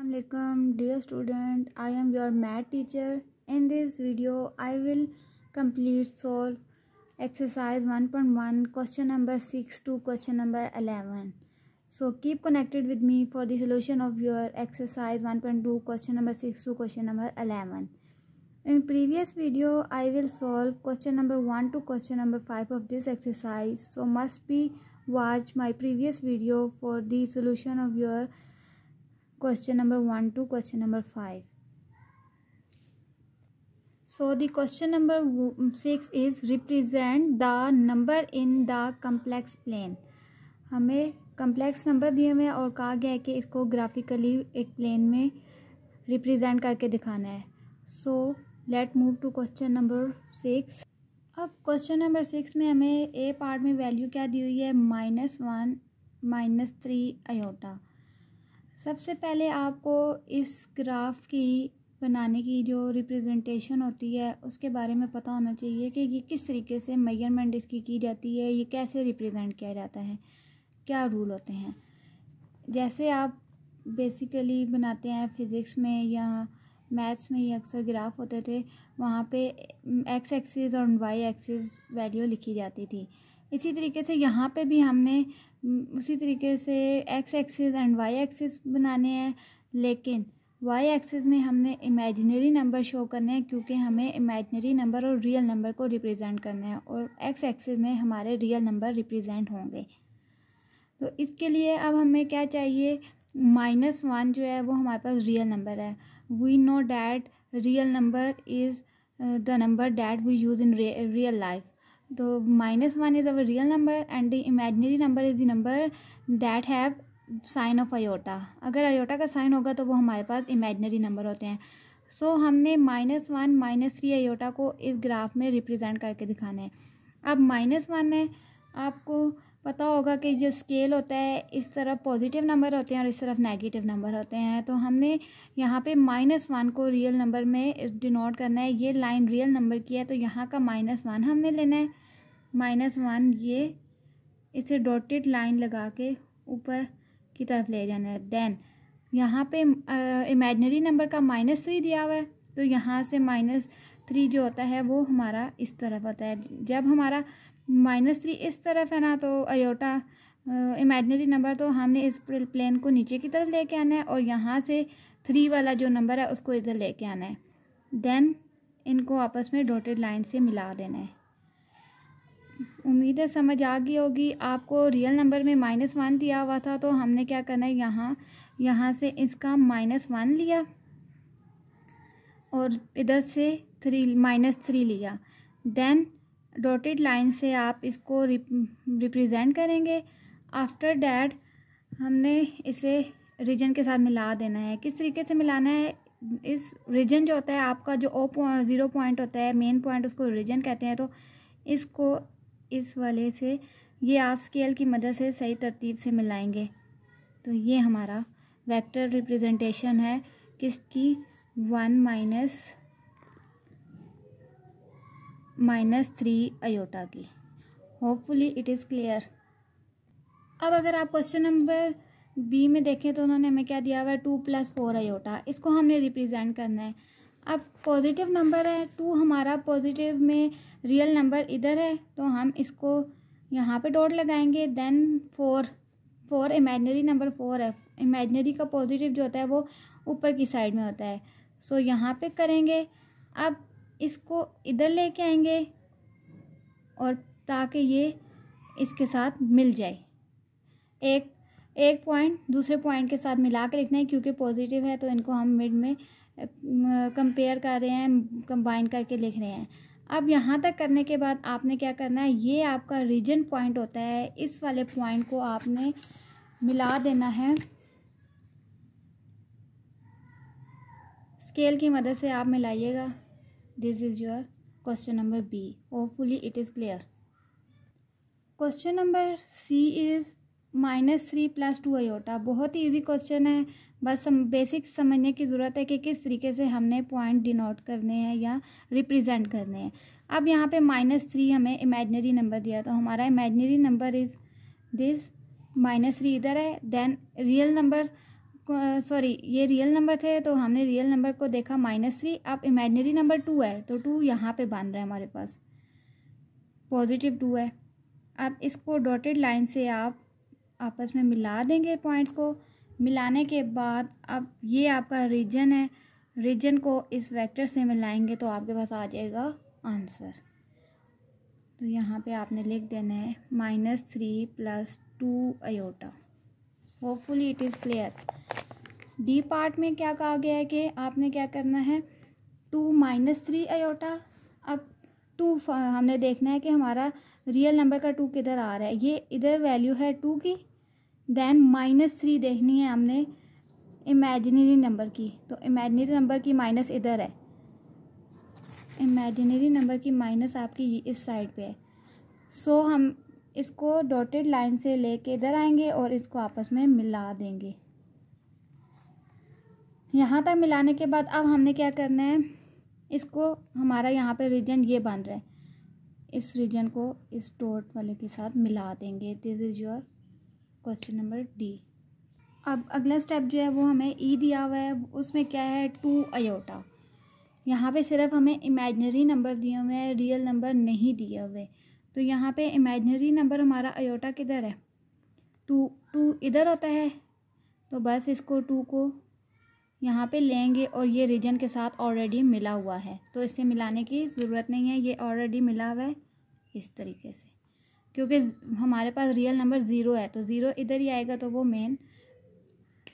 Assalamualaikum dear student, I am your math teacher. In this video I will complete solve exercise 1.1 question number 6 to question number 11. So keep connected with me for the solution of your exercise 1.2 question number 6 to question number 11. In previous video I will solve question number 1 to question number 5 of this exercise, so must be watch my previous video for the solution of your question number 1 to question number 5. So the question number 6 is represent the number in the complex plane. हमें complex number दिए हुए हैं और कहा गया है कि इसको ग्राफिकली एक प्लेन में रिप्रेजेंट करके दिखाना है. So let move to question number 6. अब क्वेश्चन नंबर 6 में हमें ए पार्ट में वैल्यू क्या दी हुई है, -1 -3 आयोटा. सबसे पहले आपको इस ग्राफ की बनाने की जो रिप्रेजेंटेशन होती है उसके बारे में पता होना चाहिए कि ये किस तरीके से मेजरमेंट इसकी की जाती है, ये कैसे रिप्रेजेंट किया जाता है, क्या रूल होते हैं. जैसे आप बेसिकली बनाते हैं फिज़िक्स में या मैथ्स में, ये अक्सर ग्राफ होते थे, वहाँ पे एक्स एक्सिस और वाई एक्सिस वैल्यू लिखी जाती थी. इसी तरीके से यहाँ पे भी हमने उसी तरीके से X axis and Y axis बनाने हैं, लेकिन वाई एक्सिस में हमने इमेजिनरी नंबर शो करने हैं क्योंकि हमें इमेजिनरी नंबर और रियल नंबर को रिप्रेजेंट करना है, और एक्स एक्सिस में हमारे रियल नंबर रिप्रेजेंट होंगे. तो इसके लिए अब हमें क्या चाहिए, -1 जो है वो हमारे पास रियल नंबर है. We know that real number is the number that we use in real life. तो -1 is our real number and the imaginary number is the number that have sign of iota. अगर iota का sign होगा तो वो हमारे पास imaginary number होते हैं. सो हमने -1 -3 आयोटा को इस ग्राफ में रिप्रेजेंट करके दिखाना है. अब -1 है, आपको पता होगा कि जो स्केल होता है इस तरफ पॉजिटिव नंबर होते हैं और इस तरफ नेगेटिव नंबर होते हैं. तो हमने यहाँ पे -1 को रियल नंबर में डिनोट करना है. ये लाइन रियल नंबर की है तो यहाँ का -1 हमने लेना है. -1 ये इसे डॉटेड लाइन लगा के ऊपर की तरफ ले जाना है. देन यहाँ पे इमेजिनरी नंबर का -3 दिया हुआ है, तो यहाँ से -3 जो होता है वो हमारा इस तरफ होता है. जब हमारा -3 इस तरफ है ना, तो आयोटा इमेजिनरी नंबर, तो हमने इस प्लेन को नीचे की तरफ लेके आना है और यहाँ से 3 वाला जो नंबर है उसको इधर लेके आना है. देन इनको आपस में डॉटेड लाइन से मिला देना है. उम्मीद है समझ आ गई होगी. आपको रियल नंबर में -1 दिया हुआ था, तो हमने क्या करना है, यहाँ से इसका -1 लिया और इधर से -3 लिया. देन डॉटेड लाइन से आप इसको रिप्रेजेंट करेंगे. आफ्टर डैट हमने इसे रीजन के साथ मिला देना है. किस तरीके से मिलाना है, इस रीजन जो होता है आपका जो 0 पॉइंट होता है, मेन पॉइंट, उसको रीजन कहते हैं. तो इसको इस वाले से ये आप स्केल की मदद से सही तरतीब से मिलाएंगे. तो ये हमारा वेक्टर रिप्रेजेंटेशन है किसकी, 1 -3 आयोटा की. Hopefully it is clear. अब अगर आप क्वेश्चन नंबर बी में देखें तो उन्होंने हमें क्या दिया हुआ है, 2 + 4 आयोटा. इसको हमने रिप्रेजेंट करना है. अब पॉजिटिव नंबर है 2, हमारा पॉजिटिव में रियल नंबर इधर है, तो हम इसको यहाँ पे डॉट लगाएंगे. देन 4 इमेजिनरी नंबर 4 है. इमेजिनरी का पॉजिटिव जो होता है वो ऊपर की साइड में होता है. सो यहाँ पे करेंगे. अब इसको इधर लेके आएंगे और ताकि ये इसके साथ मिल जाए. एक पॉइंट दूसरे पॉइंट के साथ मिला के लिखना है क्योंकि पॉजिटिव है, तो इनको हम मिड में कंपेयर कर रहे हैं, कंबाइन करके लिख रहे हैं. अब यहाँ तक करने के बाद आपने क्या करना है, ये आपका रीजन पॉइंट होता है, इस वाले पॉइंट को आपने मिला देना है. स्केल की मदद से आप मिलाइएगा. This is your question number B. Hopefully it is clear. Question number C is -3 + 2 iota. बहुत ही इजी क्वेश्चन है, बस हम बेसिक समझने की ज़रूरत है कि किस तरीके से हमने पॉइंट डिनोट करने हैं या रिप्रेजेंट करने हैं. अब यहाँ पे -3 हमें इमेजिनरी नंबर दिया, तो हमारा इमेजिनरी नंबर इज़ दिस -3 इधर है. देन रियल नंबर सॉरी ये रियल नंबर थे तो हमने रियल नंबर को देखा -3। अब इमेजिनरी नंबर 2 है तो 2 यहाँ पे बन रहा है हमारे पास, पॉजिटिव 2 है। अब इसको डॉटेड लाइन से आप आपस में मिला देंगे पॉइंट्स को। मिलाने के बाद अब ये आपका रीजन है, रीजन को इस वेक्टर से मिलाएंगे तो आपके पास आ जाएगा आंसर। तो यहाँ पे आपने लिख देना है -3 + 2 iota. Hopefully it is clear. D part में क्या कहा गया है कि आपने क्या करना है, 2 - 3 आयोटा। अब 2 हमने देखना है कि हमारा रियल नंबर का 2 किधर आ रहा है, ये इधर वैल्यू है 2 की। देन -3 देखनी है हमने इमेजिनरी नंबर की, तो इमेजिनरी नंबर की माइनस इधर है, इमेजिनरी नंबर की माइनस आपकी इस साइड पे है। सो हम इसको डॉटेड लाइन से लेके इधर आएंगे और इसको आपस में मिला देंगे। यहाँ तक मिलाने के बाद अब हमने क्या करना है, इसको हमारा यहाँ पे रीजन ये बन रहा है, इस रीजन को इस डॉट वाले के साथ मिला देंगे। This is your question number D. अब अगला स्टेप जो है वो हमें ई दिया हुआ है, उसमें क्या है 2 आयोटा। यहाँ पे सिर्फ हमें इमेजिनरी नंबर दिए हुए हैं, रियल नंबर नहीं दिए हुए। तो यहाँ पे इमेजिनरी नंबर हमारा आयोटा किधर है, 2 इधर होता है। तो बस इसको 2 को यहाँ पे लेंगे और ये रीजन के साथ ऑलरेडी मिला हुआ है तो इसे मिलाने की ज़रूरत नहीं है, ये ऑलरेडी मिला हुआ है इस तरीके से। क्योंकि हमारे पास रियल नंबर 0 है तो 0 इधर ही आएगा, तो वो मेन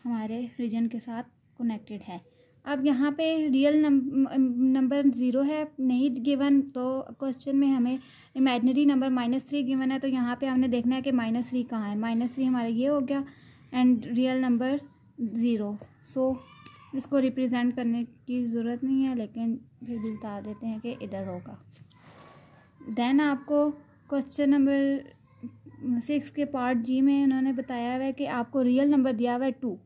हमारे रीजन के साथ कनेक्टेड है। अब यहाँ पे रियल नंबर 0 है नहीं गिवन, तो क्वेश्चन में हमें इमेजिनरी नंबर -3 गिवन है। तो यहाँ पे हमने देखना है कि -3 कहाँ है। -3 हमारा ये हो गया एंड रियल नंबर 0। सो इसको रिप्रेजेंट करने की ज़रूरत नहीं है, लेकिन फिर भी बता देते हैं कि इधर होगा। देन आपको क्वेश्चन नंबर 6 के पार्ट जी में उन्होंने बताया हुआ है कि आपको रियल नंबर दिया हुआ है 2,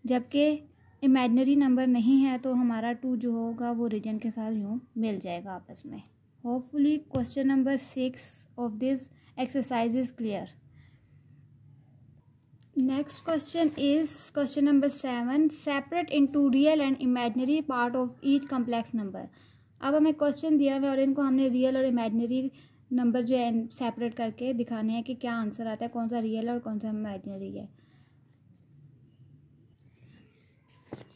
जबकि इमेजिनरी नंबर नहीं है, तो हमारा 2 जो होगा वो रीजन के साथ यूँ मिल जाएगा आपस में। Hopefully question number 6 of this exercise is clear. Next question is question number 7, separate into real and imaginary part of each complex number. अब हमें क्वेश्चन दिया हुआ है और इनको हमने रियल और इमेजिनरी नंबर जो है सेपरेट करके दिखाने हैं कि क्या आंसर आता है, कौन सा रियल और कौन सा इमेजिनरी है।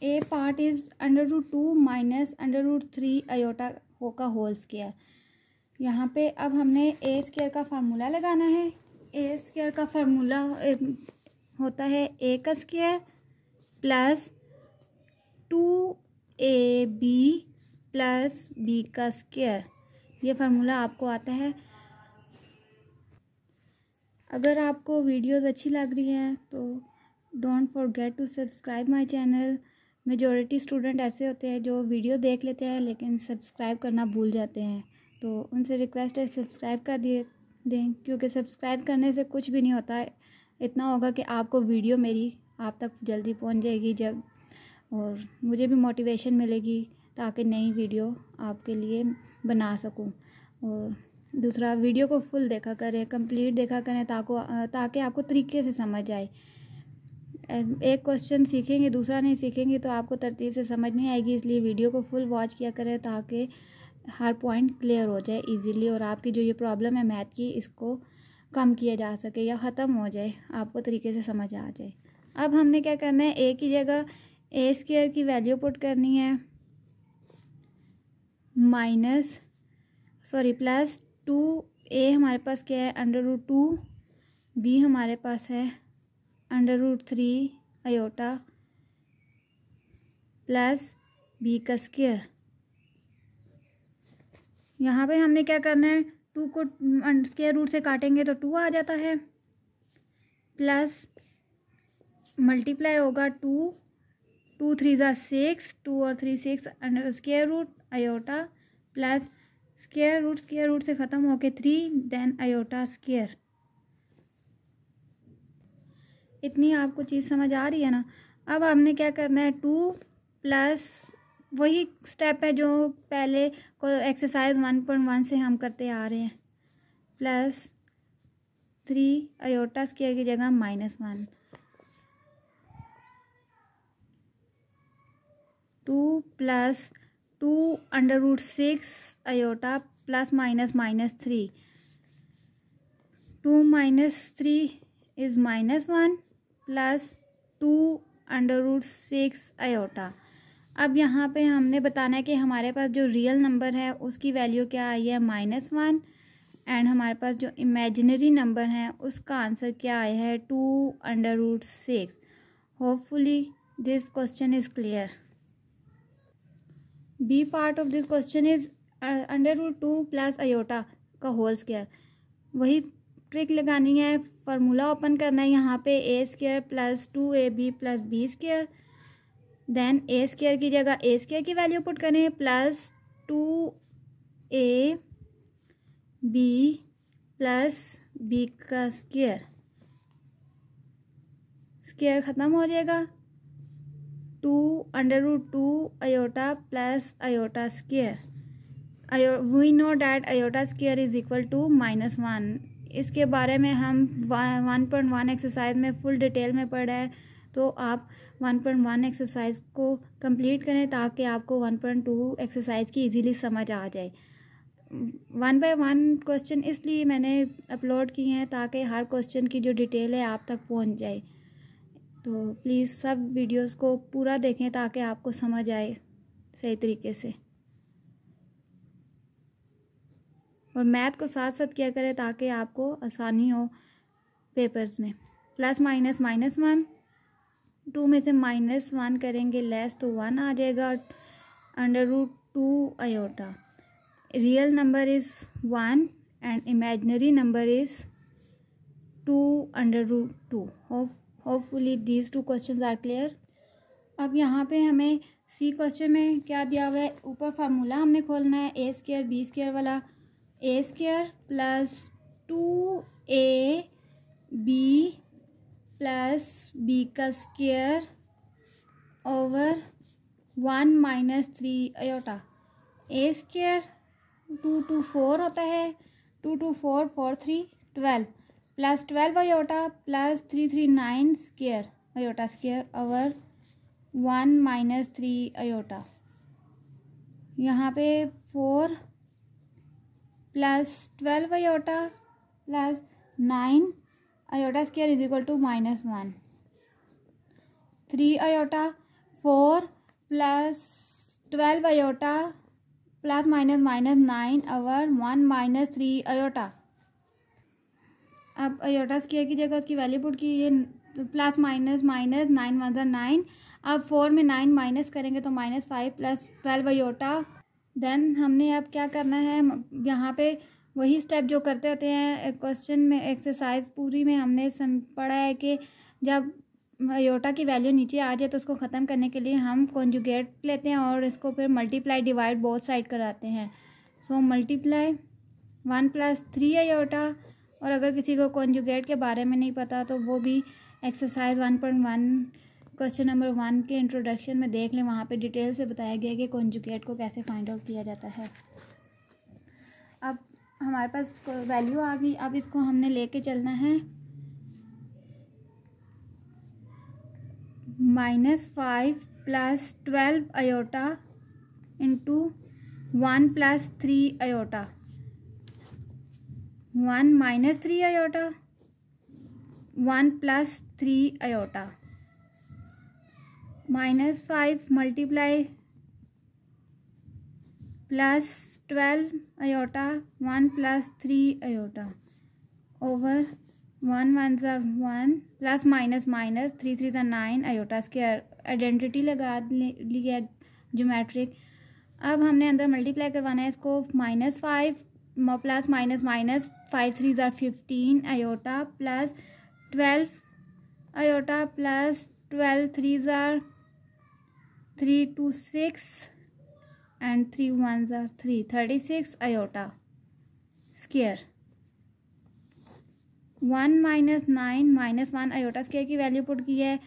ए पार्ट इज √2 - √3 आयोटा का होल स्क्वायर। यहाँ पे अब हमने ए स्क्वायर का फार्मूला लगाना है। ए स्क्वायर का फार्मूला होता है ए का square plus 2ab plus B का स्क्वायर। ये फार्मूला आपको आता है। अगर आपको वीडियोस अच्छी लग रही हैं तो don't forget to subscribe my channel. Majority student ऐसे होते हैं जो वीडियो देख लेते हैं लेकिन सब्सक्राइब करना भूल जाते हैं, तो उनसे रिक्वेस्ट है सब्सक्राइब कर दें, क्योंकि सब्सक्राइब करने से कुछ भी नहीं होता। इतना होगा कि आपको वीडियो मेरी आप तक जल्दी पहुंच जाएगी जब, और मुझे भी मोटिवेशन मिलेगी ताकि नई वीडियो आपके लिए बना सकूं। और दूसरा, वीडियो को फुल देखा करें, कंप्लीट देखा करें ताकि आपको तरीके से समझ आए। एक क्वेश्चन सीखेंगे दूसरा नहीं सीखेंगे तो आपको तरतीब से समझ नहीं आएगी, इसलिए वीडियो को फुल वॉच किया करें ताकि हर पॉइंट क्लियर हो जाए इजीली, और आपकी जो ये प्रॉब्लम है मैथ की इसको कम किया जा सके या ख़त्म हो जाए, आपको तरीके से समझ आ जाए। अब हमने क्या करना है, ए की जगह ए स्क्वायर की वैल्यू पुट करनी है प्लस 2a हमारे पास क्या है √2, b हमारे पास है √3 आयोटा प्लस b का स्क्वायर। यहाँ पे हमने क्या करना है, 2 को स्क्वायर रूट से काटेंगे तो 2 आ जाता है, प्लस मल्टीप्लाई होगा 2 3 ज़ा 6, 2 और 3 6 under square root iota plus square root से ख़त्म होके 3 देन आयोटा स्क्वायर। इतनी आपको चीज़ समझ आ रही है ना। अब हमने क्या करना है, 2 प्लस वही स्टेप है जो पहले को एक्सरसाइज 1.1 से हम करते आ रहे हैं, प्लस 3 आयोटा स्क्वायर की जगह -1। 2 plus 2√6 iota plus -3। 2 - 3 is -1 plus 2√6 iota. अब यहाँ पे हमने बताना है कि हमारे पास जो रियल नंबर है उसकी वैल्यू क्या आई है -1, एंड हमारे पास जो इमेजिनरी नंबर है उसका आंसर क्या आया है 2√6। Hopefully this question is clear. B part of this question is √2 plus iota का होल स्क्वायर। वही ट्रिक लगानी है, फार्मूला ओपन करना है यहाँ पे a² plus 2ab plus b²। Then a² की जगह a² की वैल्यू पुट करें प्लस 2ab प्लस b का स्क्वायर। स्क्वायर ख़त्म हो जाएगा, 2√2 iota plus iota square. We know that iota square is equal to -1। इसके बारे में हम 1.1 एक्सरसाइज में फुल डिटेल में पढ़ा है, तो आप 1.1 एक्सरसाइज को कंप्लीट करें ताकि आपको 1.2 एक्सरसाइज की इजीली समझ आ जाए। 1 बाय 1 क्वेश्चन इसलिए मैंने अपलोड किए हैं ताकि हर क्वेश्चन की जो डिटेल है आप तक पहुंच जाए। तो प्लीज़ सब वीडियोस को पूरा देखें ताकि आपको समझ आए सही तरीके से, और मैथ को साथ साथ किया करें ताकि आपको आसानी हो पेपर्स में। प्लस माइनस -1, 2 में से -1 करेंगे लेस तो 1 आ जाएगा। √2 iota, real number is 1 and imaginary number is 2√2। Hopefully these 2 questions are clear. अब यहाँ पे हमें सी क्वेश्चन में क्या दिया हुआ है, ऊपर फार्मूला हमने खोलना है a² b² वाला। a² plus 2ab plus b का square over 1 - 3 iota. a² 2 to 4 होता है, 2 to 4 4 3 12 plus 12 iota plus 3 3 9 square iota square over 1 - 3 iota. यहाँ पे 4 plus 12 iota plus 9 iota square is equal to -1। 3 iota 4 plus 12 iota plus -9 over 1 - 3 iota. अब iota square की जगह उसकी value put की, ये प्लस माइनस 9 1 9। अब 4 में 9 माइनस करेंगे तो -5 प्लस 12 आयोटा। देन हमने अब क्या करना है, यहाँ पे वही स्टेप जो करते होते हैं क्वेश्चन में, एक्सरसाइज पूरी में हमने पढ़ा है कि जब आयोटा की वैल्यू नीचे आ जाए तो उसको ख़त्म करने के लिए हम कॉन्जुगेट लेते हैं और इसको फिर मल्टीप्लाई डिवाइड बोथ साइड कराते हैं। So multiply 1 + 3 iota. और अगर किसी को कॉन्जुगेट के बारे में नहीं पता तो वो भी एक्सरसाइज 1.1 क्वेश्चन नंबर 1 के इंट्रोडक्शन में देख लें, वहाँ पे डिटेल से बताया गया है कि कॉन्जुगेट को कैसे फाइंड आउट किया जाता है। अब हमारे पास वैल्यू आ गई, अब इसको हमने लेके चलना है -5 plus 12 iota into 1 + 3 iota. 1 - 3 iota 1 + 3 iota -5 multiply plus 12 iota 1 + 3 iota over 1 1 1 plus minus 3 3 9 iota square. Identity लगा लिया ज्योमेट्रिक। अब हमने अंदर मल्टीप्लाई करवाना है इसको, -5 plus minus 5 3 15 iota plus 12 iota plus 12 3 3 2 6 and 3 1 3 36 iota square. 1 - 9 -1 iota square की वैल्यू पुट की है।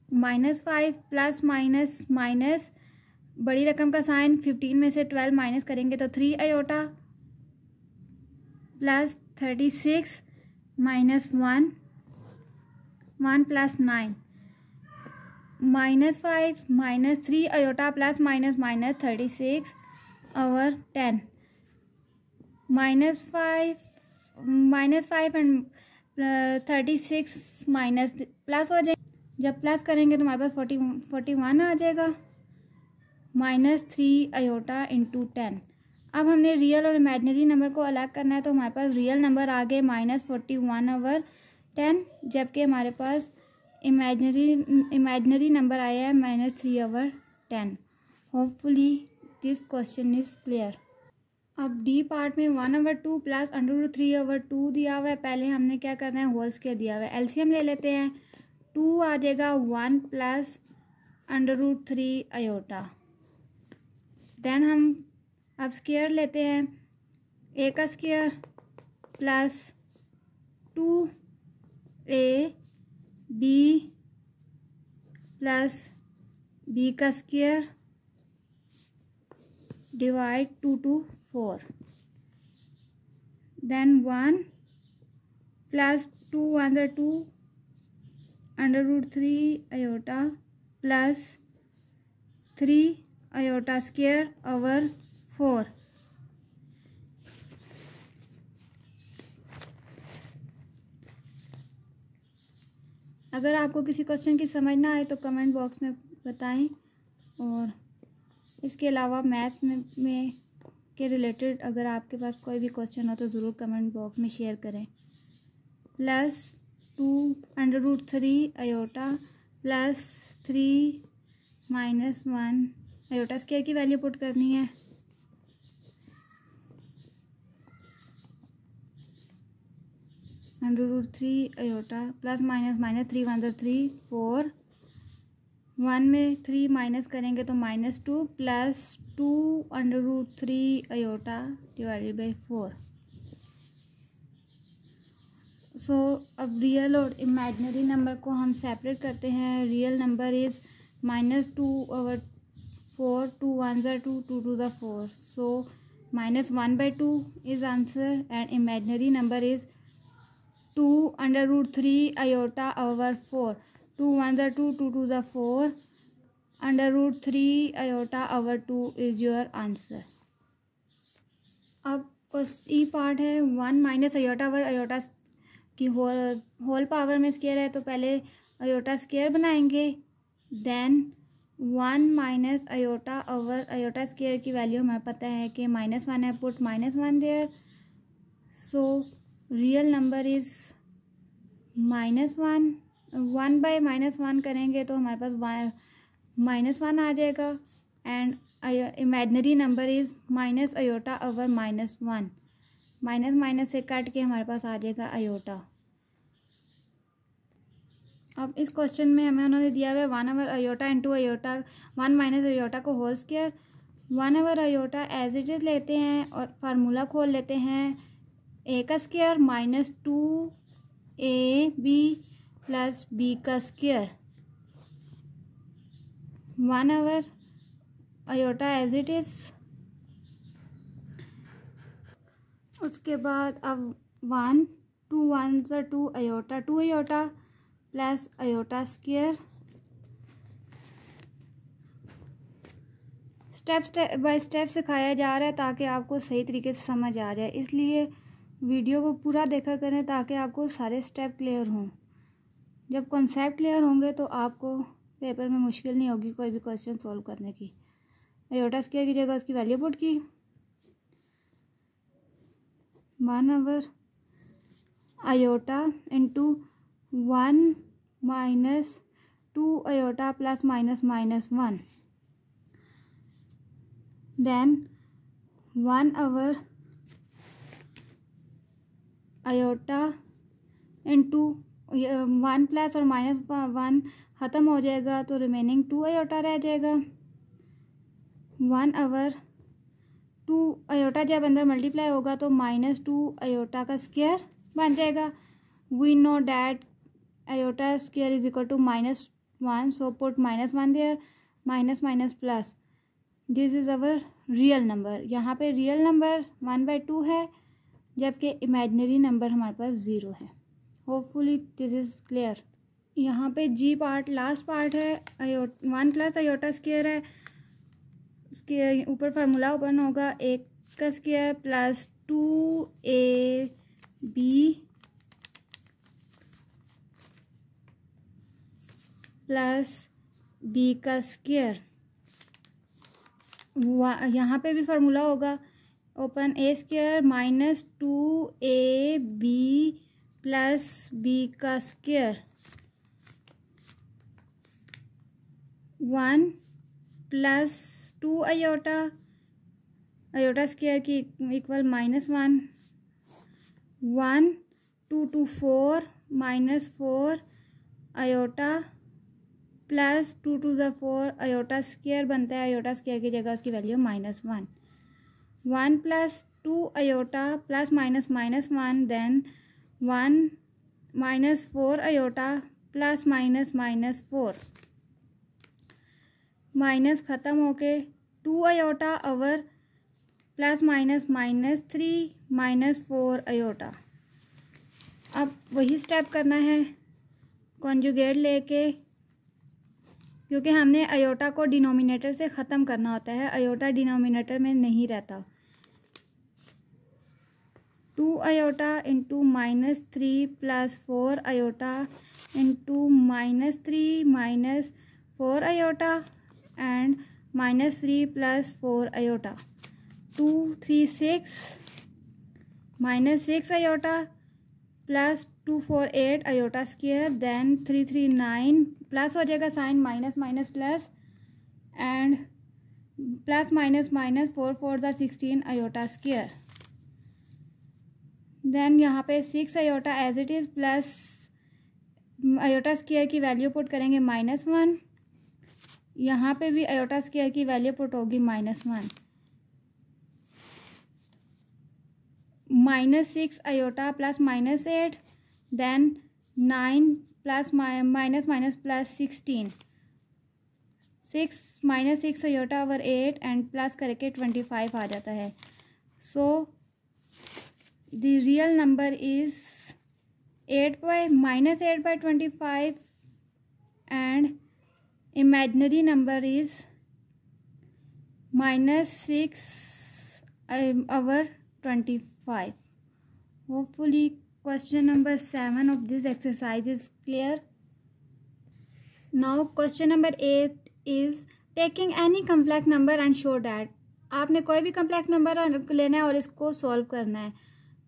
-5 प्लस माइनस बड़ी रकम का साइन 15 में से 12 माइनस करेंगे तो 3 iota plus 36 -1 1 + 9 -5 -3 iota plus minus minus 36 over 10 -5 and 36 minus plus हो जाए, जब प्लस करेंगे तो हमारे पास 41 आ जाएगा। -3 आयोटा इंटू 10। अब हमने रियल और इमेजनरी नंबर को अलग करना है, तो हमारे पास रियल नंबर आ गए -41 ओवर 10, जबकि हमारे पास इमेजनरी नंबर आया है -3 over 10। Hopefully this question is clear. अब डी पार्ट में 1/2 प्लस √3/2 दिया हुआ है। पहले हमने क्या करना है, होल स्क्वायर दिया हुआ है, एलसीएम ले लेते हैं। 2 आ जाएगा 1 प्लस √3 आयोटा। देन हम अब स्क्वायर लेते हैं, ए का square plus 2ab plus B का square divide 2 to 4। Then 1 plus 2 under 2 √3 iota plus 3 iota square over 4। अगर आपको किसी क्वेश्चन की समझ ना आए तो कमेंट बॉक्स में बताएं, और इसके अलावा मैथ में के रिलेटेड अगर आपके पास कोई भी क्वेश्चन हो तो ज़रूर कमेंट बॉक्स में शेयर करें। Plus 2 √3 iota plus 3 minus 1 iota square की वैल्यू पुट करनी है। √3 आयोटा प्लस माइनस माइनस 3 1 3 4, 1 में 3 माइनस करेंगे तो -2 प्लस 2 √3 आयोटा डिवाइडेड बाई 4। सो अब रियल और इमेजनरी नंबर को हम सेपरेट करते हैं। Real number is -2/4, 2 1s are 2, 2 to the 4, so -1/2 is answer, and imaginary number is 2 √3 iota over 4, 2 1s are 2, 2 to the 4 √3 iota over 2 is your answer। अब E part है 1 minus iota over iota की whole power में square है, तो पहले iota square बनाएंगे। Then 1 minus iota over iota square की value हमें पता है कि -1 है, put -1 there. So real number is -1, 1 by -1 करेंगे तो हमारे पास -1 आ जाएगा, and imaginary number is minus iota over -1, minus minus से कट के हमारे पास आ जाएगा आयोटा। अब इस क्वेश्चन में हमें उन्होंने दिया हुआ है 1 over iota into iota 1 minus iota को whole square. 1 over iota as it is लेते हैं और फार्मूला खोल लेते हैं, ए का स्क्वायर -2ab प्लस बी का square, 1 over iota as it is. उसके बाद अब 1 2 1s are 2 iota 2 iota plus iota square. Step by step सिखाया जा रहा है ताकि आपको सही तरीके से समझ आ जाए, इसलिए वीडियो को पूरा देखा करें ताकि आपको सारे स्टेप क्लियर हों। जब कॉन्सेप्ट क्लियर होंगे तो आपको पेपर में मुश्किल नहीं होगी कोई भी क्वेश्चन सॉल्व करने की। आयोटा स्क्वायर की जगह उसकी वैल्यू पुट की, 1 over iota into 1 minus 2 iota plus -1, then 1 over iota into 1 plus और -1 ख़त्म हो जाएगा तो रिमेनिंग 2 आयोटा रह जाएगा। 1 ओवर 2 आयोटा जब अंदर मल्टीप्लाई होगा तो -2 आयोटा का स्क्वायर बन जाएगा। We know that iota square is equal to -1, so put -1 there, minus minus plus, this is our real number. यहाँ पे रियल नंबर 1/2 है, जबकि इमेजनरी नंबर हमारे पास 0 है। Hopefully this is clear. यहाँ पे जी पार्ट लास्ट पार्ट है, 1 प्लस आयोटा स्क्वायर है, उसके ऊपर फार्मूला ओपन होगा, ए का square plus 2ab plus B का स्क्वायर। यहाँ पे भी फार्मूला होगा, open A square minus 2ab plus B का स्क्वायर 1 प्लस 2 आयोटा स्क्वायर की equal -1 1 2 2 4 minus 4 iota plus 2 2 4 iota square बनता है, आयोटा स्क्वायर की जगह उसकी value -1 1 plus 2 iota plus -1 then 1 minus 4 iota plus -4 minus ख़त्म होके 2 आयोटा ओवर प्लस -3 -4 आयोटा। अब वही स्टेप करना है कॉन्जुगेट लेके, क्योंकि हमने आयोटा को डिनोमिनेटर से ख़त्म करना होता है, आयोटा डिनोमिनेटर में नहीं रहता। 2 iota into -3 plus 4 iota into -3 -4 iota and -3 plus 4 iota 2 3 6 -6 iota plus 2 4 8 iota square then 3 3 9 plus हो जाएगा sign minus plus and plus minus 4 4 16 iota square. Then यहाँ पे 6 iota as it is plus iota square की value put करेंगे -1, यहाँ पे भी iota square की वैल्यू पुट होगी -1 -6 iota plus -8 then 9 plus minus plus 16 6 iota over 8 and plus करके 25 आ जाता है। So the real number is -8/25 and imaginary number is -6 over 25. Hopefully question number 7 of this exercise is clear. Now question number 8 is taking any complex number and show that. आपने कोई भी complex number लेना है और इसको solve करना है,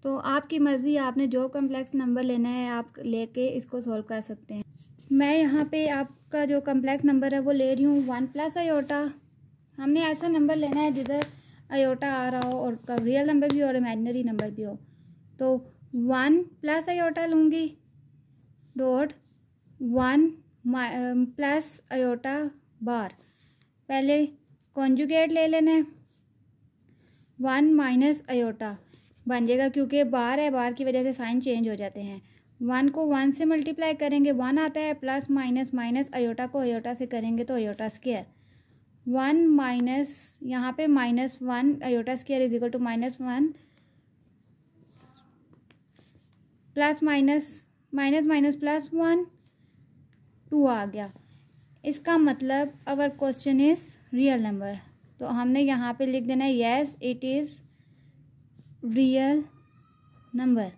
तो आपकी मर्ज़ी, आपने जो complex number लेना है आप लेके इसको solve कर सकते हैं। मैं यहाँ पे आपका जो कम्प्लेक्स नंबर है वो ले रही हूँ 1 प्लस आयोटा। हमने ऐसा नंबर लेना है जिधर आयोटा आ रहा हो और रियल नंबर भी हो और इमेजिनरी नंबर भी हो। तो 1 प्लस आयोटा लूँगी डॉट 1 प्लस आयोटा बार। पहले कॉन्जुगेट ले लेना है, 1 माइनस आयोटा बन जाएगा, क्योंकि बार है, बार की वजह से साइन चेंज हो जाते हैं। 1 को 1 से मल्टीप्लाई करेंगे 1 आता है, प्लस माइनस आयोटा को आयोटा से करेंगे तो आयोटा स्क्वायर 1 माइनस यहाँ पे -1 iota square is equal to -1 plus minus plus 1 2 आ गया। इसका मतलब our question is real number, तो हमने यहाँ पे लिख देना है yes it is real number,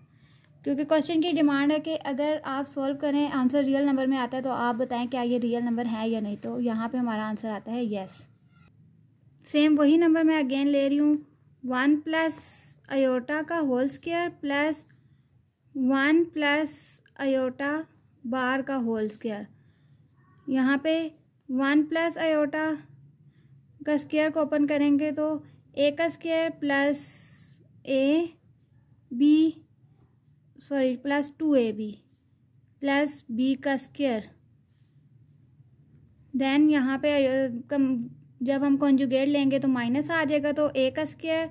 क्योंकि क्वेश्चन की डिमांड है कि अगर आप सॉल्व करें आंसर रियल नंबर में आता है तो आप बताएं क्या ये रियल नंबर है या नहीं। तो यहाँ पे हमारा आंसर आता है येस। सेम वही नंबर मैं अगेन ले रही हूँ 1 प्लस आयोटा का whole square plus 1 plus iota bar का होल स्क्वायर। यहाँ पे 1 प्लस आयोटा का स्क्वायर को ओपन करेंगे तो ए का square plus plus 2ab plus B का स्क्वायर। देन यहाँ पे जब हम कॉन्जुगेट लेंगे तो माइनस आ जाएगा, तो ए का स्क्वायर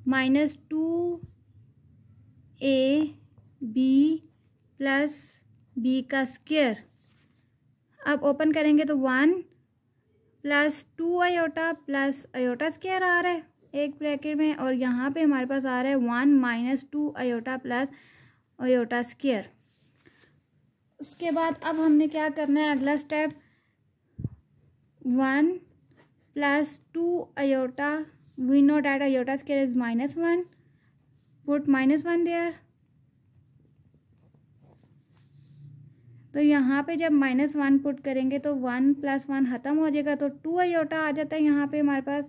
-2ab प्लस बी का स्क्वायर। अब ओपन करेंगे तो 1 plus 2 iota plus iota square आ रहा है एक ब्रैकेट में, और यहाँ पे हमारे पास आ रहा है 1 minus 2 iota plus iota square. उसके बाद अब हमने क्या करना है, अगला step 1 + 2 iota, we know that iota square is -1, put -1 there. तो यहाँ पे जब -1 पुट करेंगे तो 1 + 1 ख़त्म हो जाएगा, तो 2 आयोटा आ जाता है यहाँ पे हमारे पास।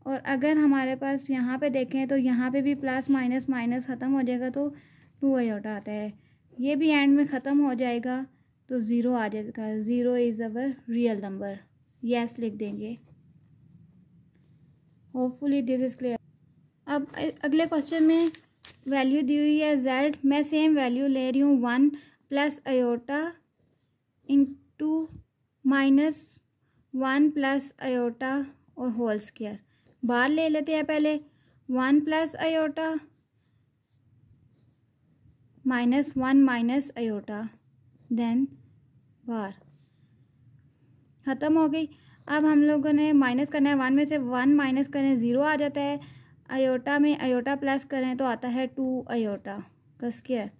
और अगर हमारे पास यहाँ पे देखें तो यहाँ पे भी प्लस माइनस माइनस ख़त्म हो जाएगा, तो 2 आयोटा आता है। ये भी एंड में ख़त्म हो जाएगा तो 0 आ जाएगा। 0 is our real number, yes लिख देंगे। Hopefully this is clear. अब अगले क्वेश्चन में वैल्यू दी हुई है z, मैं सेम वैल्यू ले रही हूँ 1 + आयोटा इंटू -1 + आयोटा और होल स्क्वायर। बार ले लेते हैं पहले, 1 + आयोटा -1 - आयोटा, देन बार ख़त्म हो गई। अब हम लोगों ने माइनस करना है, 1 में से 1 माइनस करें 0 आ जाता है। आयोटा में आयोटा प्लस करें तो आता है 2 आयोटा का स्क्वायर।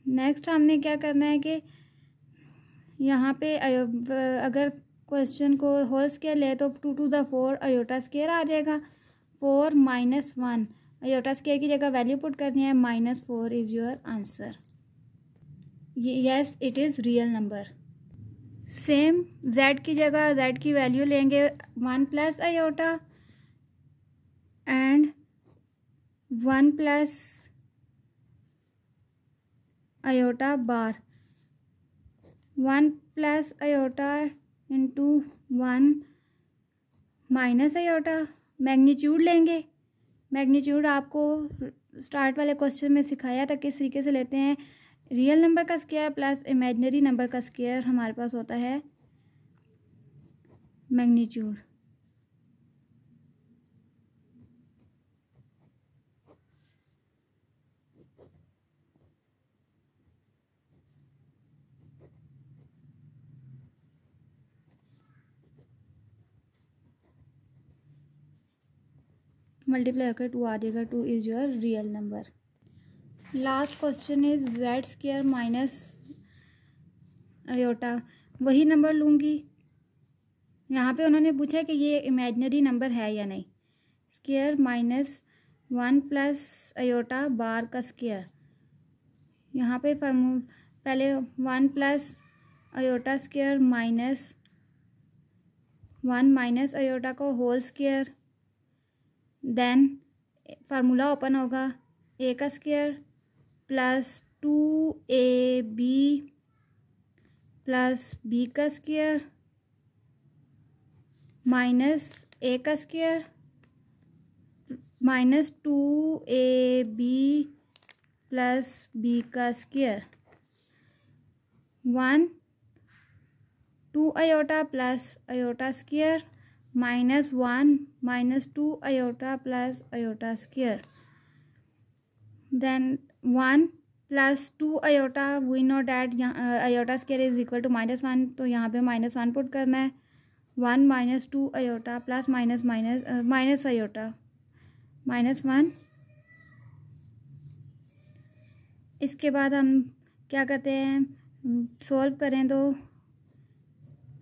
नेक्स्ट हमने क्या करना है कि यहाँ पे अगर क्वेश्चन को होल स्क्वायर ले तो 2 to the 4 आयोटा स्क्वायर आ जाएगा। 4 - 1 आयोटा स्क्वायर की जगह वैल्यू पुट करनी है, -4 is your answer. Yes it is real number. Same z की जगह z की वैल्यू लेंगे 1 + iota and 1 + iota bar, 1 + iota into 1 - iota. Magnitude लेंगे, मैग्नीट्यूड आपको स्टार्ट वाले क्वेश्चन में सिखाया था किस तरीके से लेते हैं। रियल नंबर का स्क्वायर प्लस इमेजिनरी नंबर का स्क्वायर हमारे पास होता है मैग्नीट्यूड। मल्टीप्लाई होकर 2 आ जाएगा, 2 is your real number. Last question is z² - iota. वही नंबर लूँगी, यहाँ पे उन्होंने पूछा कि ये इमेजिनरी नंबर है या नहीं। स्क्वायर -1 + आयोटा बार का स्क्वायर, यहाँ पे पहले 1 + आयोटा स्क्वायर -1 - आयोटा को whole square, then formula open होगा a का square plus 2ab plus b का स्क्वायर माइनस a का स्क्वायर -2ab प्लस b का square, 1 2 iota plus iota square -1 - 2 iota plus iota square, then 1 + 2 iota, we know that iota square is equal to -1, तो यहाँ पे -1 put करना है। 1 - 2 iota plus minus iota -1। इसके बाद हम क्या करते हैं, सॉल्व करें तो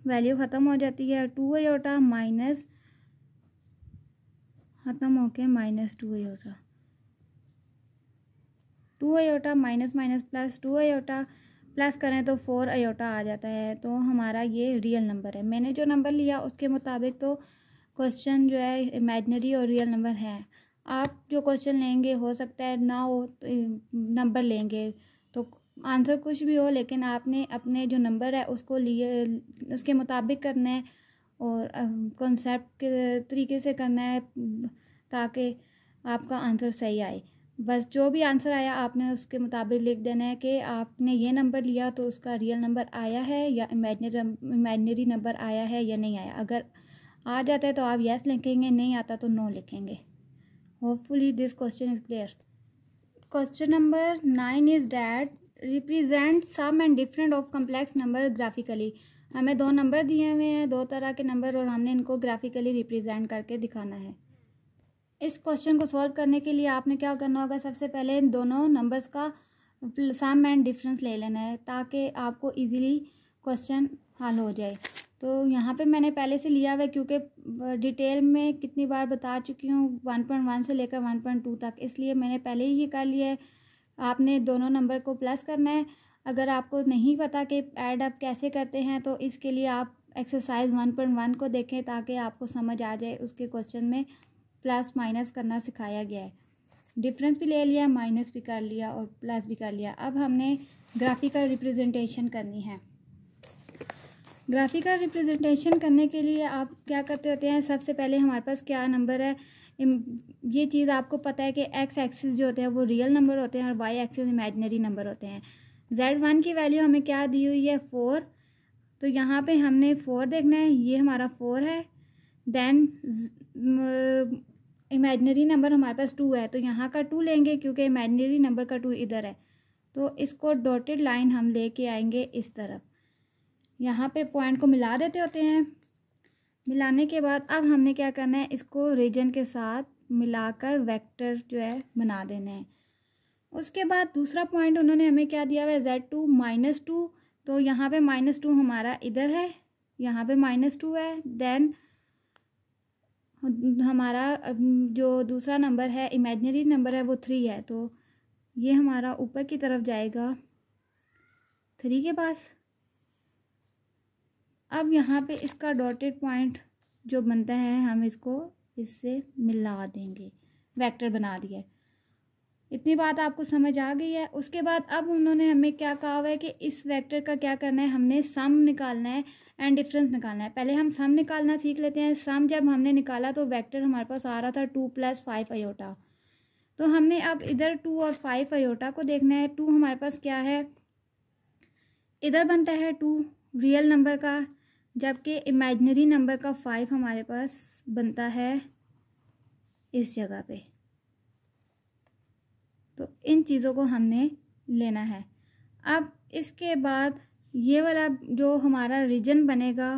वैल्यू ख़त्म हो जाती है। 2 आयोटा माइनस ख़त्म होके -2 iota, 2 iota minus plus 2 iota plus करें तो 4 आयोटा आ जाता है। तो हमारा ये रियल नंबर है। मैंने जो नंबर लिया उसके मुताबिक तो क्वेश्चन जो है इमेजिनरी और रियल नंबर है। आप जो क्वेश्चन लेंगे हो सकता है ना हो नंबर लेंगे तो आंसर कुछ भी हो, लेकिन आपने अपने जो नंबर है उसको लिए उसके मुताबिक करना है और कॉन्सेप्ट के तरीके से करना है ताकि आपका आंसर सही आए। बस जो भी आंसर आया आपने उसके मुताबिक लिख देना है कि आपने ये नंबर लिया तो उसका रियल नंबर आया है या इमेजिनरी नंबर आया है या नहीं आया। अगर आ जाता है तो आप यस लिखेंगे, नहीं आता तो नो लिखेंगे। Hopefully this question is clear. Question number 9 is that represent sum and different of complex number graphically. हमें 2 नंबर दिए हुए हैं, 2 तरह के नंबर, और हमने इनको ग्राफिकली रिप्रेजेंट करके दिखाना है। इस क्वेश्चन को सॉल्व करने के लिए आपने क्या करना होगा, सबसे पहले इन दोनों नंबर्स का सम एंड डिफरेंस ले लेना है ताकि आपको इजीली क्वेश्चन हल हो जाए। तो यहाँ पे मैंने पहले से लिया हुआ है क्योंकि डिटेल में कितनी बार बता चुकी हूँ 1.1 से लेकर 1.2 तक, इसलिए मैंने पहले ही ये कर लिया है। आपने दोनों नंबर को प्लस करना है। अगर आपको नहीं पता कि ऐड अप कैसे करते हैं तो इसके लिए आप एक्सरसाइज 1.1 को देखें ताकि आपको समझ आ जाए। उसके क्वेश्चन में प्लस माइनस करना सिखाया गया है। डिफरेंस भी ले लिया, माइनस भी कर लिया और प्लस भी कर लिया। अब हमने ग्राफिकल रिप्रेजेंटेशन करनी है। ग्राफिकल रिप्रेजेंटेशन करने के लिए आप क्या करते होते हैं, सबसे पहले हमारे पास क्या नंबर है, ये चीज़ आपको पता है कि एक्स एक्सिस जो होते हैं वो रियल नंबर होते हैं और वाई एक्सिस इमेजिनरी नंबर होते हैं। Z1 की वैल्यू हमें क्या दी हुई है 4, तो यहाँ पे हमने 4 देखना है, ये हमारा 4 है। देन इमेजिनरी नंबर हमारे पास 2 है तो यहाँ का 2 लेंगे क्योंकि इमेजिनरी नंबर का 2 इधर है, तो इसको डॉटेड लाइन हम लेके आएंगे इस तरफ। यहाँ पे पॉइंट को मिला देते होते हैं। मिलाने के बाद अब हमने क्या करना है, इसको रीजन के साथ मिलाकर वेक्टर जो है बना देना है। उसके बाद दूसरा पॉइंट उन्होंने हमें क्या दिया हुआ है Z2 -2, तो यहाँ पे -2 हमारा इधर है, यहाँ पे -2 है। देन हमारा जो दूसरा नंबर है इमेजिनरी नंबर है वो 3 है, तो ये हमारा ऊपर की तरफ जाएगा 3 के पास। अब यहाँ पे इसका डॉटेड पॉइंट जो बनता है हम इसको इससे मिला देंगे, वेक्टर बना दिया है। इतनी बात आपको समझ आ गई है। उसके बाद अब उन्होंने हमें क्या कहा हुआ है कि इस वेक्टर का क्या करना है, हमने सम निकालना है एंड डिफरेंस निकालना है। पहले हम सम निकालना सीख लेते हैं। सम जब हमने निकाला तो वेक्टर हमारे पास आ रहा था 2 + 5 अयोटा, तो हमने अब इधर 2 और 5 अयोटा को देखना है। 2 हमारे पास क्या है, इधर बनता है 2 रियल नंबर का, जबकि इमेजिनरी नंबर का 5 हमारे पास बनता है इस जगह पे। तो इन चीज़ों को हमने लेना है। अब इसके बाद ये वाला जो हमारा रीजन बनेगा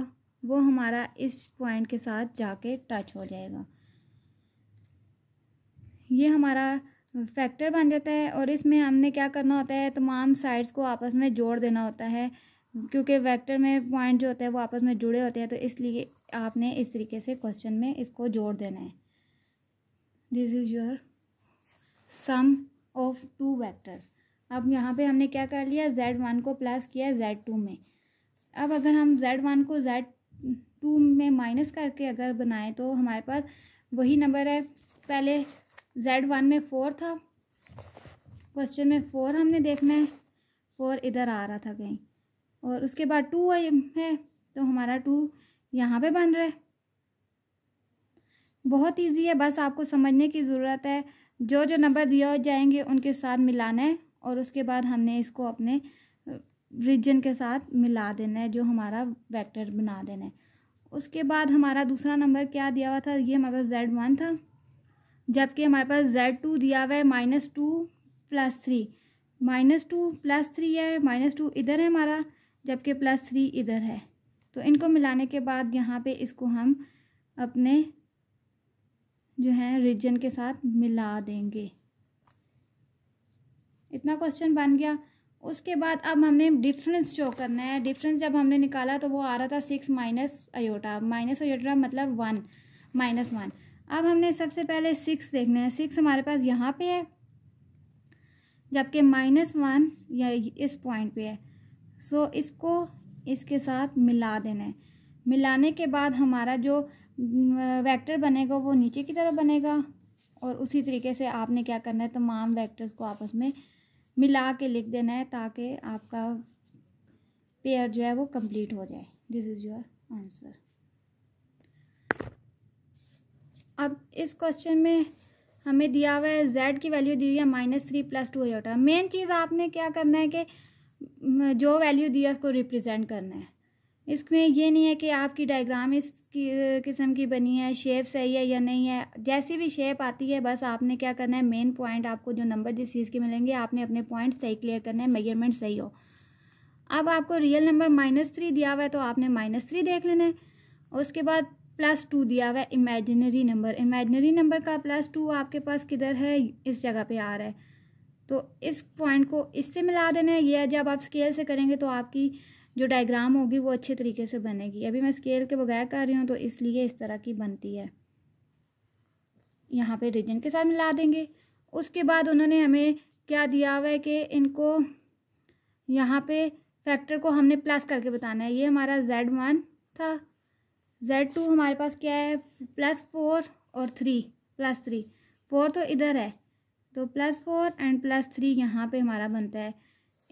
वो हमारा इस पॉइंट के साथ जाके टच हो जाएगा, ये हमारा फैक्टर बन जाता है। और इसमें हमने क्या करना होता है, तमाम साइड्स को आपस में जोड़ देना होता है, क्योंकि वेक्टर में पॉइंट जो होते हैं वो आपस में जुड़े होते हैं, तो इसलिए आपने इस तरीके से क्वेश्चन में इसको जोड़ देना है। This is your sum of 2 vectors. अब यहाँ पे हमने क्या कर लिया, Z1 को प्लस किया Z2 में। अब अगर हम Z1 को Z2 में माइनस करके अगर बनाएं तो हमारे पास वही नंबर है। पहले Z1 में 4 था, क्वेश्चन में 4 हमने देखना है, 4 इधर आ रहा था कहीं, और उसके बाद 2 है तो हमारा 2 यहाँ पे बन रहा है। बहुत इजी है, बस आपको समझने की ज़रूरत है। जो जो नंबर दिए जाएंगे उनके साथ मिलाना है और उसके बाद हमने इसको अपने रीजन के साथ मिला देना है, जो हमारा वेक्टर बना देना है। उसके बाद हमारा दूसरा नंबर क्या दिया हुआ था, ये हमारे पास Z1 था, जबकि हमारे पास Z2 दिया हुआ है -2 + 3। -2 + 3 है, -2 इधर है हमारा, जबकि +3 इधर है। तो इनको मिलाने के बाद यहाँ पे इसको हम अपने जो है रीजन के साथ मिला देंगे। इतना क्वेश्चन बन गया। उसके बाद अब हमने डिफरेंस शो करना है। डिफरेंस जब हमने निकाला तो वो आ रहा था 6 - अयोटा, माइनस अयोटा मतलब 1 -1। अब हमने सबसे पहले 6 देखना है। 6 हमारे पास यहाँ पे है, जबकि -1 या इस पॉइंट पे है। सो इसको इसके साथ मिला देना है। मिलाने के बाद हमारा जो वेक्टर बनेगा वो नीचे की तरफ बनेगा, और उसी तरीके से आपने क्या करना है, तमाम वेक्टर्स को आपस में मिला के लिख देना है ताकि आपका पेयर जो है वो कंप्लीट हो जाए। This is your answer. अब इस क्वेश्चन में हमें दिया हुआ है Z की वैल्यू दी हुई है -3 + 2 अयोटा। मेन चीज़ आपने क्या करना है कि जो वैल्यू दिया उसको रिप्रेजेंट करना है। इसमें ये नहीं है कि आपकी डायग्राम इस किस्म की बनी है, शेप सही है या नहीं है। जैसी भी शेप आती है बस आपने क्या करना है, मेन पॉइंट आपको जो नंबर जिस चीज़ के मिलेंगे आपने अपने पॉइंट सही क्लियर करना है, मेजरमेंट सही हो। अब आपको रियल नंबर -3 दिया हुआ है तो आपने -3 देख लेना है। उसके बाद +2 दिया हुआ है इमेजिनरी नंबर। इमेजिनरी नंबर का +2 आपके पास किधर है, इस जगह पे आ रहा है। तो इस पॉइंट को इससे मिला देना है। ये जब आप स्केल से करेंगे तो आपकी जो डायग्राम होगी वो अच्छे तरीके से बनेगी। अभी मैं स्केल के बगैर कर रही हूँ तो इसलिए इस तरह की बनती है। यहाँ पे रीजन के साथ मिला देंगे। उसके बाद उन्होंने हमें क्या दिया हुआ है कि इनको यहाँ पे फैक्टर को हमने प्लस करके बताना है। ये हमारा Z1 था, Z2 हमारे पास क्या है +4 और 3 +3, 4 तो इधर है तो +4 एंड +3 यहाँ पे हमारा बनता है।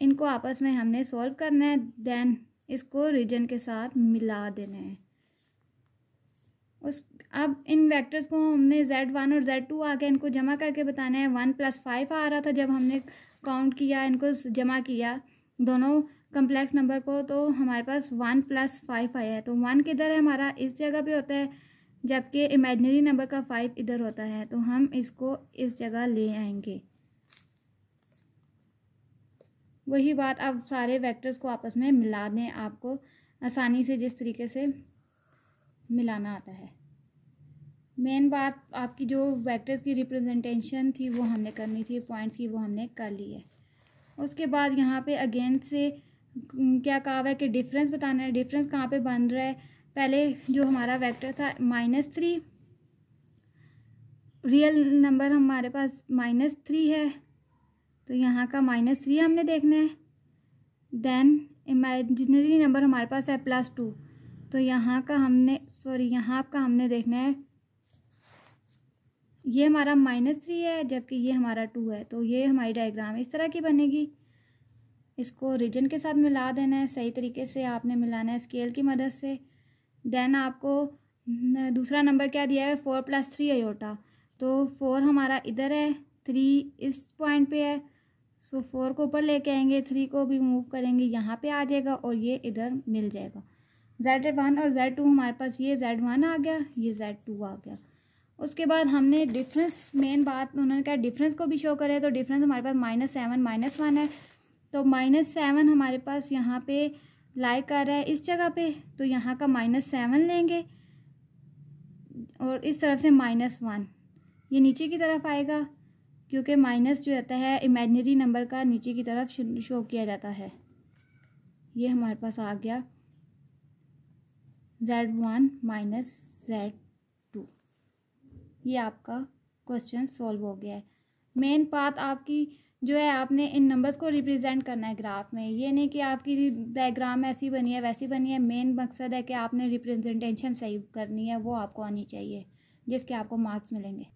इनको आपस में हमने सॉल्व करना है, देन इसको रीजन के साथ मिला देना है। अब इन वेक्टर्स को हमने Z1 और Z2 आके इनको जमा करके बताना है। 1 + 5 आ रहा था जब हमने काउंट किया, इनको जमा किया दोनों कम्प्लेक्स नंबर को, तो हमारे पास 1 + 5 आया है। तो 1 किधर है हमारा, इस जगह पे होता है, जबकि इमेजिनरी नंबर का 5 इधर होता है। तो हम इसको इस जगह ले आएंगे। वही बात, अब सारे वेक्टर्स को आपस में मिला दें, आपको आसानी से जिस तरीके से मिलाना आता है। मेन बात आपकी जो वेक्टर्स की रिप्रेजेंटेशन थी वो हमने करनी थी, पॉइंट्स की वो हमने कर ली है। उसके बाद यहाँ पे अगेन से क्या कहा हुआ है कि डिफरेंस बताना है। डिफरेंस कहाँ पे बन रहा है, पहले जो हमारा वेक्टर था -3, रियल नंबर हमारे पास -3 है तो यहाँ का -3 हमने देखना है। देन इमेजिनरी नंबर हमारे पास है +2, तो यहाँ का हमने देखना है, ये हमारा -3 है जबकि ये हमारा 2 है। तो ये हमारी डायग्राम इस तरह की बनेगी। इसको रीजन के साथ मिला देना है, सही तरीके से आपने मिलाना है स्केल की मदद से। देन आपको दूसरा नंबर क्या दिया है 4 + 3 अयोटा, तो 4 हमारा इधर है, 3 इस पॉइंट पे है। सो 4 को ऊपर लेके आएंगे, 3 को भी मूव करेंगे, यहाँ पे आ जाएगा और ये इधर मिल जाएगा। Z1 और Z2 हमारे पास, ये Z1 आ गया, ये Z2 आ गया। उसके बाद हमने डिफरेंस, मेन बात उन्होंने कहा डिफरेंस को भी शो करें, तो डिफरेंस हमारे पास -7 -1 है। तो -7 हमारे पास यहाँ पे लाई कर रहा है इस जगह पे, तो यहाँ का -7 लेंगे और इस तरफ से -1 ये नीचे की तरफ आएगा, क्योंकि माइनस जो रहता है इमेजिनरी नंबर का नीचे की तरफ शो किया जाता है। ये हमारे पास आ गया Z1 - Z2। ये आपका क्वेश्चन सॉल्व हो गया है। मेन बात आपकी जो है, आपने इन नंबर्स को रिप्रेजेंट करना है ग्राफ में। ये नहीं कि आपकी डायग्राम ऐसी बनी है वैसी बनी है। मेन मकसद है कि आपने रिप्रेजेंटेशन सही करनी है, वो आपको आनी चाहिए, जिसके आपको मार्क्स मिलेंगे।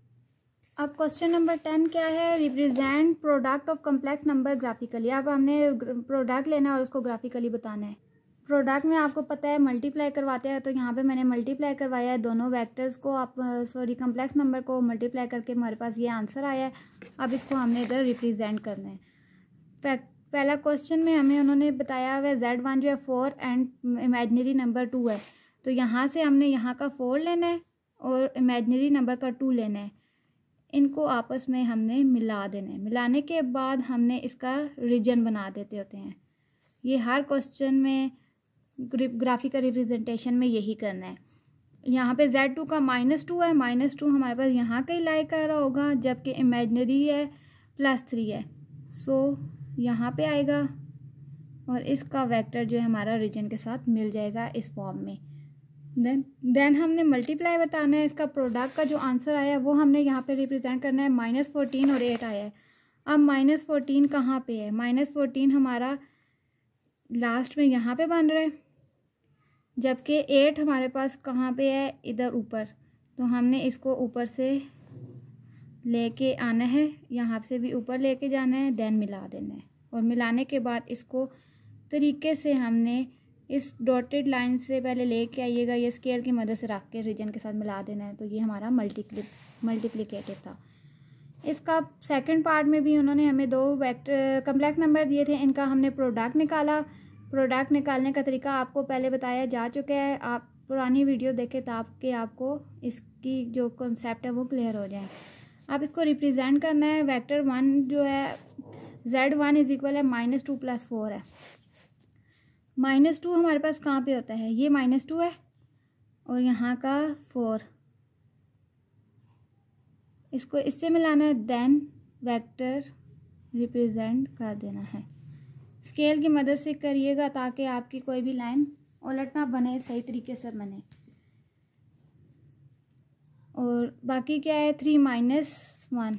अब क्वेश्चन नंबर 10 क्या है, represent product of complex number graphically. अब हमने प्रोडक्ट लेना है और उसको ग्राफिकली बताना है। प्रोडक्ट में आपको पता है मल्टीप्लाई करवाते हैं, तो यहाँ पे मैंने मल्टीप्लाई करवाया है दोनों वेक्टर्स को, कम्प्लेक्स नंबर को मल्टीप्लाई करके हमारे पास ये आंसर आया है। अब इसको हमने इधर रिप्रेजेंट करना है। पहला क्वेश्चन में हमें उन्होंने बताया हुआ है Z1 जो है 4 एंड इमेजिनरी नंबर 2 है, तो यहाँ से हमने यहाँ का 4 लेना है और इमेजिनरी नंबर का 2 लेना है। इनको आपस में हमने मिला देना है। मिलाने के बाद हमने इसका रीजन बना देते होते हैं। ये हर क्वेश्चन में ग्राफिकल रिप्रेजेंटेशन में यही करना है। यहाँ पे Z2 का -2 है, -2 हमारे पास यहाँ का ही लाई कर रहा होगा, जबकि इमेजिनरी है +3 है, सो यहाँ पे आएगा और इसका वेक्टर जो है हमारा रीजन के साथ मिल जाएगा इस फॉर्म में। देन हमने मल्टीप्लाई बताना है। इसका प्रोडक्ट का जो आंसर आया वो हमने यहाँ पे रिप्रेजेंट करना है। -14 और 8 आया है। अब -14 कहाँ पे है, -14 हमारा लास्ट में यहाँ पे बन रहा है, जबकि 8 हमारे पास कहाँ पे है, इधर ऊपर। तो हमने इसको ऊपर से लेके आना है, यहाँ से भी ऊपर लेके जाना है, देन मिला देना है। और मिलाने के बाद इसको तरीके से हमने इस डॉटेड लाइन से पहले लेके आइएगा, ये स्केल की मदद से रख के रीजन के साथ मिला देना है। तो ये हमारा मल्टीप्लिकेटिव था। इसका सेकंड पार्ट में भी उन्होंने हमें 2 वेक्टर कम्प्लेक्स नंबर दिए थे, इनका हमने प्रोडक्ट निकाला। प्रोडक्ट निकालने का तरीका आपको पहले बताया जा चुका है, आप पुरानी वीडियो देखें ताकि आपको इसकी जो कॉन्सेप्ट है वो क्लियर हो जाए। आप इसको रिप्रेजेंट करना है। वेक्टर 1 जो है Z1 = -2 + 4 है। -2 हमारे पास कहाँ पे होता है, ये -2 है और यहाँ का 4, इसको इससे मिलाना है। देन वेक्टर रिप्रेजेंट कर देना है। स्केल की मदद से करिएगा ताकि आपकी कोई भी लाइन उलट ना बने, सही तरीके से बने। और बाकी क्या है, 3 - 1,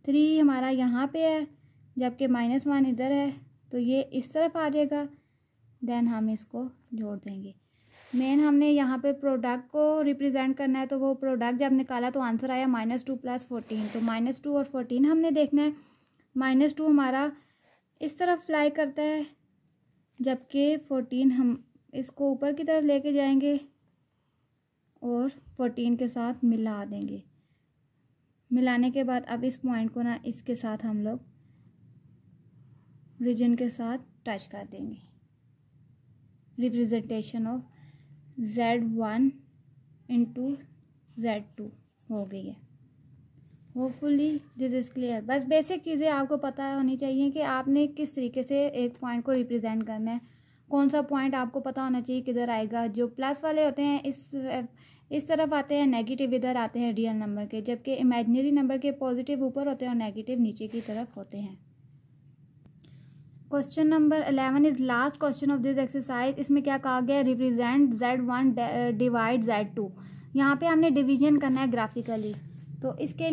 3 हमारा यहाँ पे है जबकि -1 इधर है, तो ये इस तरफ आ जाएगा। देन हम इसको जोड़ देंगे। मेन हमने यहाँ पे प्रोडक्ट को रिप्रेजेंट करना है, तो वो प्रोडक्ट जब निकाला तो आंसर आया -2 + 14, तो -2 और 14 हमने देखना है। -2 हमारा इस तरफ फ्लाई करता है जबकि 14 हम इसको ऊपर की तरफ लेके जाएंगे और 14 के साथ मिला देंगे। मिलाने के बाद अब इस पॉइंट को ना इसके साथ हम लोग रीजन के साथ टच कर देंगे। रिप्रेजेंटेशन ऑफ Z1 × Z2 हो गई है। Hopefully this is clear. बस बेसिक चीज़ें आपको पता होनी चाहिए कि आपने किस तरीके से एक पॉइंट को रिप्रेजेंट करना है, कौन सा पॉइंट आपको पता होना चाहिए किधर आएगा। जो प्लस वाले होते हैं इस तरफ आते हैं, नेगेटिव इधर आते हैं रियल नंबर के, जबकि इमेजिनरी नंबर के पॉजिटिव ऊपर होते हैं और नेगेटिव नीचे की तरफ होते हैं। Question number 11 is last question of this exercise. इसमें क्या कहा गया, रिप्रेजेंट Z1 डिवाइड Z2। यहाँ पे हमने डिवीजन करना है ग्राफिकली, तो इसके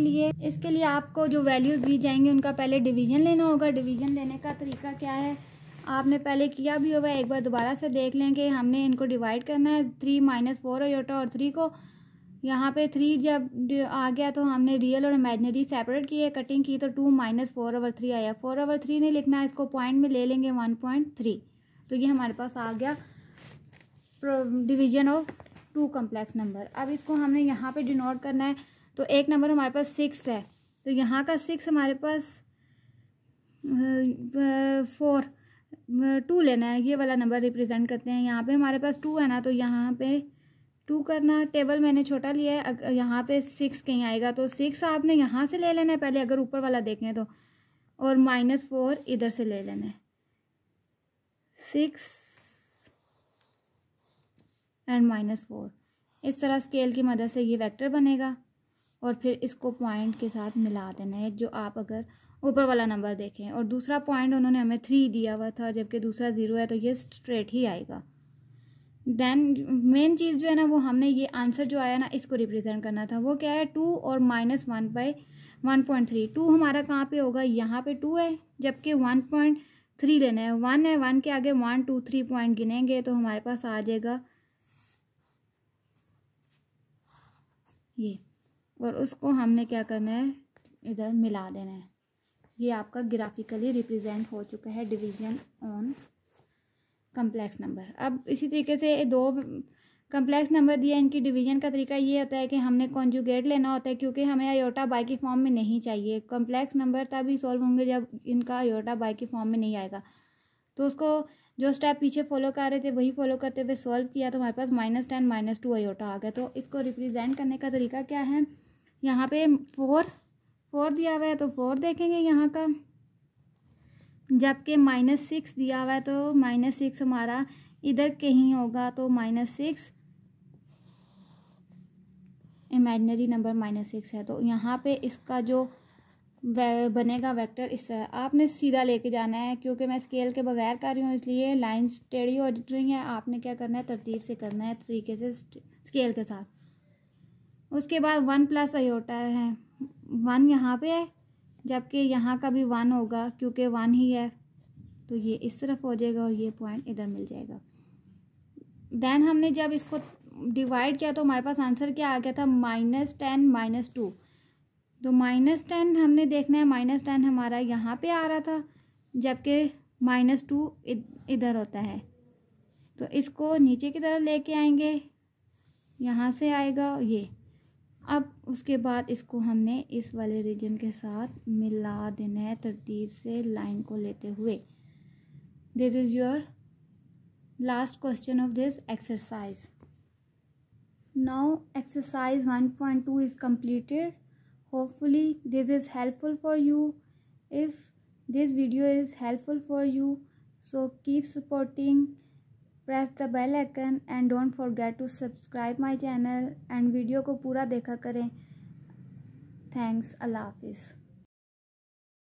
लिए आपको जो वैल्यूज़ दी जाएंगी उनका पहले डिवीजन लेना होगा। डिवीजन लेने का तरीका क्या है, आपने पहले किया भी होगा, एक बार दोबारा से देख लें कि हमने इनको डिवाइड करना है। 3 - 4 आयोटा और 3 को, यहाँ पे 3 जब आ गया तो हमने रियल और इमेजिनरी सेपरेट किए, कटिंग की, तो 2 - 4/3 आया। 4/3 नहीं लिखना है, इसको पॉइंट में ले लेंगे 1.3, तो ये हमारे पास आ गया डिवीजन ऑफ 2 कम्प्लेक्स नंबर। अब इसको हमने यहाँ पे डिनोट करना है, तो एक नंबर हमारे पास 6 है, तो यहाँ का 6 हमारे पास 2 लेना है, ये वाला नंबर रिप्रेजेंट करते हैं। यहाँ पे हमारे पास 2 है ना, तो यहाँ पे 2 करना, टेबल मैंने छोटा लिया है, यहाँ पे 6 कहीं आएगा, तो 6 आपने यहाँ से ले लेना है पहले, अगर ऊपर वाला देखें तो, और -4 इधर से ले लेना है। 6 और -4 इस तरह स्केल की मदद से ये वेक्टर बनेगा और फिर इसको पॉइंट के साथ मिला देना है, जो आप अगर ऊपर वाला नंबर देखें। और दूसरा पॉइंट उन्होंने हमें 3 दिया हुआ था जबकि दूसरा 0 है, तो ये स्ट्रेट ही आएगा। देन मेन चीज़ जो है ना, वो हमने ये आंसर जो आया ना इसको रिप्रेजेंट करना था। वो क्या है, 2 और -1/1.3। 2 हमारा कहाँ पे होगा, यहाँ पे 2 है, जबकि 1.3 लेना है। 1 है, 1 के आगे 1 2 3 पॉइंट गिनेंगे तो हमारे पास आ जाएगा ये, और उसको हमने क्या करना है, इधर मिला देना है। ये आपका ग्राफिकली रिप्रेजेंट हो चुका है डिवीजन ऑन कम्प्लेक्स नंबर। अब इसी तरीके से 2 कम्प्लेक्स नंबर दिया, इनकी डिवीजन का तरीका ये होता है कि हमने कॉन्जुगेट लेना होता है, क्योंकि हमें आयोटा बाई की फॉर्म में नहीं चाहिए। कम्प्लेक्स नंबर तभी सॉल्व होंगे जब इनका आयोटा बाई की फॉर्म में नहीं आएगा। तो उसको जो स्टेप पीछे फॉलो कर रहे थे वही फॉलो करते हुए सॉल्व किया, तो हमारे पास -10 - 2 आयोटा आ गया। तो इसको रिप्रेजेंट करने का तरीका क्या है, यहाँ पे 4 दिया हुआ है तो 4 देखेंगे यहाँ का, जबकि -6 दिया हुआ है तो -6 हमारा इधर कहीं होगा, तो -6 इमेजिनरी नंबर -6 है, तो यहाँ पे इसका जो बनेगा वेक्टर इस तरह। आपने सीधा लेके जाना है, क्योंकि मैं स्केल के बगैर कर रही हूँ इसलिए लाइंस टेढ़ी हो रही हैं। आपने क्या करना है, तरतीब से करना है, तरीके से स्केल के साथ। उसके बाद 1 + आयोटा है, 1 यहाँ पे है, जबकि यहाँ का भी 1 होगा क्योंकि 1 ही है, तो ये इस तरफ हो जाएगा और ये पॉइंट इधर मिल जाएगा। देन हमने जब इसको डिवाइड किया तो हमारे पास आंसर क्या आ गया था, -10 - 2। तो -10 हमने देखना है, -10 हमारा यहाँ पे आ रहा था, जबकि -2 इधर होता है, तो इसको नीचे की तरफ लेके आएंगे, यहाँ से आएगा ये। अब उसके बाद इसको हमने इस वाले रीजन के साथ मिला देना है तरतीब से लाइन को लेते हुए। This is your last question of this exercise. Now exercise 1.2 is completed. Hopefully this is helpful for you. If this video is helpful for you, so keep supporting, press the bell icon and don't forget to subscribe my channel and video को पूरा देखा करें। Thanks, Allah Hafiz.